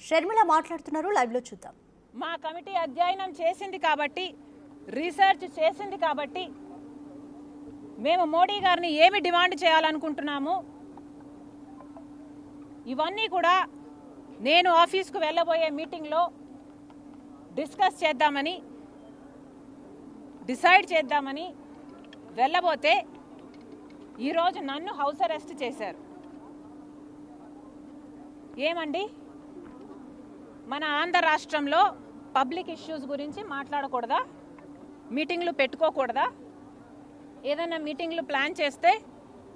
షర్మిల మాట్లాడుతున్నారు, లైవ్ లో చూద్దాం. మా కమిటీ అధ్యయనం చేసింది కాబట్టి, రీసెర్చ్ చేసింది కాబట్టి మేము మోడీ గారిని ఏమి డిమాండ్ చేయాలనుకుంటున్నాము, ఇవన్నీ కూడా నేను ఆఫీస్కు వెళ్ళబోయే మీటింగ్లో డిస్కస్ చేద్దామని, డిసైడ్ చేద్దామని వెళ్ళబోతే ఈరోజు నన్ను హౌస్ అరెస్ట్ చేశారు. ఏమండి, మన ఆంధ్ర రాష్ట్రంలో పబ్లిక్ ఇష్యూస్ గురించి మాట్లాడకూడదా? మీటింగ్లు పెట్టుకోకూడదా? ఏదైనా మీటింగ్లు ప్లాన్ చేస్తే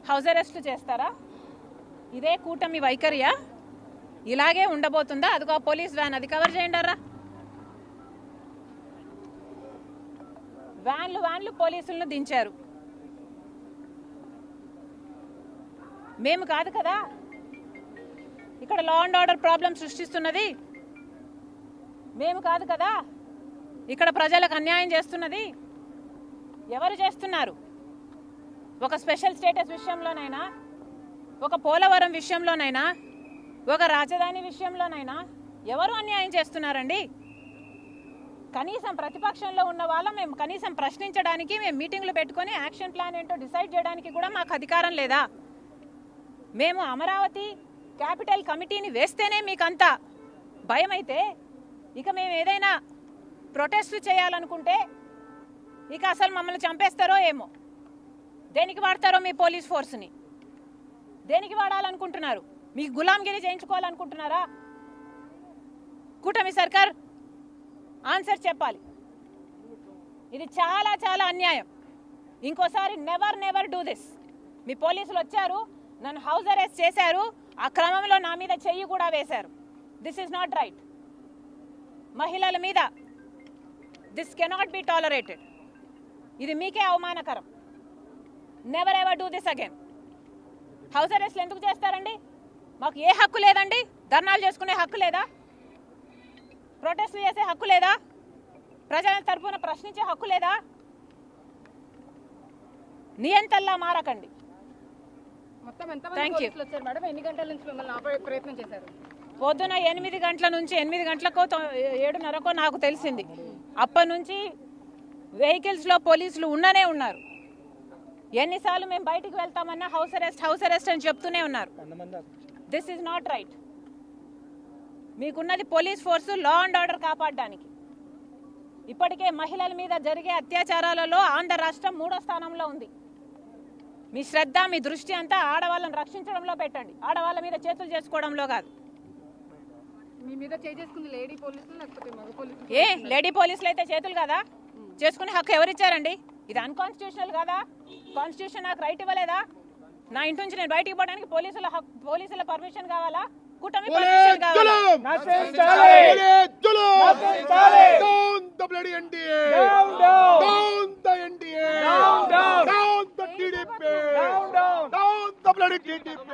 హౌస్ అరెస్ట్ చేస్తారా? ఇదే కూటమి వైఖరియా? ఇలాగే ఉండబోతుందా? అదిగో పోలీస్ వ్యాన్, అది కవర్ చేయండారా. వ్యాన్లు పోలీసులను దించారు. మేము కాదు కదా ఇక్కడ లా అండ్ ఆర్డర్ ప్రాబ్లం సృష్టిస్తున్నది, మేము కాదు కదా ఇక్కడ ప్రజలకు అన్యాయం చేస్తున్నది. ఎవరు చేస్తున్నారు? ఒక స్పెషల్ స్టేటస్ విషయంలోనైనా, ఒక పోలవరం విషయంలోనైనా, ఒక రాజధాని విషయంలోనైనా ఎవరు అన్యాయం చేస్తున్నారండి? కనీసం ప్రతిపక్షంలో ఉన్న వాళ్ళం మేము కనీసం ప్రశ్నించడానికి, మేము మీటింగ్లు పెట్టుకొని యాక్షన్ ప్లాన్ ఏంటో డిసైడ్ చేయడానికి కూడా మాకు అధికారం లేదా? మేము అమరావతి క్యాపిటల్ కమిటీని వేస్తేనే మీకంతా భయం అయితే, ఇక మేము ఏదైనా ప్రొటెస్ట్ చేయాలనుకుంటే ఇక అసలు మమ్మల్ని చంపేస్తారో ఏమో. దేనికి వాడతారో మీ పోలీస్ ఫోర్స్ని? దేనికి వాడాలనుకుంటున్నారు? మీకు గులాంగిరి చేయించుకోవాలనుకుంటున్నారా? కూటమి సర్కార్ ఆన్సర్ చెప్పాలి. ఇది చాలా చాలా అన్యాయం. ఇంకోసారి నెవర్ డూ దిస్. మీ పోలీసులు వచ్చారు, నన్ను హౌస్ అరెస్ట్ చేశారు, ఆ క్రమంలో నా మీద చెయ్యి కూడా వేశారు. This is not right. మహిళల మీద దిస్ కెనాట్ బి టాలరేటెడ్. ఇది మీకే అవమానకరం. Never ever do this again. House అరెస్ట్లు ఎందుకు చేస్తారండి? మాకు ఏ హక్కు లేదండి? ధర్నాలు చేసుకునే హక్కు లేదా? ప్రొటెస్ట్ చేసే హక్కు లేదా? ప్రజల తరఫున ప్రశ్నించే హక్కు లేదా? నియంతల్లా మారకండి. పొద్దున 8 గంటల నుంచి 8 గంటలకో 7:30కో నాకు తెలిసింది. అప్పటి నుంచి వెహికల్స్లో పోలీసులు ఉన్ననే ఉన్నారు. ఎన్నిసార్లు మేము బయటికి వెళ్తామన్నా హౌస్ అరెస్ట్ అని చెప్తూనే ఉన్నారు. This is not right. మీకున్నది police force law and order కాపాడడానికి. ఇప్పటికే మహిళల మీద జరిగే అత్యాచారాలలో ఆంధ్ర రాష్ట్రం 3వ స్థానంలో ఉంది. మీ శ్రద్ధ, మీ దృష్టి అంతా ఆడవాళ్ళని రక్షించడంలో పెట్టండి, ఆడవాళ్ళ మీద చేతులు చేసుకోవడంలో కాదు. మీ మీద చేసుకుంది లేడీ పోలీసులు లేకపోతే మగ పోలీసులు? ఏ లేడీ పోలీసులు అయితే చేతులు కదా చేసుకునే హక్కు ఎవరిచ్చారండి? ఇది అన్కాన్స్టిట్యూషనల్ కదా? కాన్స్టిట్యూషన్ నాకు రైట్ ఇవ్వలేదా? నా ఇంటి నుంచి నేను బయటికి పోవడానికి పోలీసుల పర్మిషన్ కావాలా? కూటమి పర్మిషన్ కావాలా? TDP! Down the bloody TDP!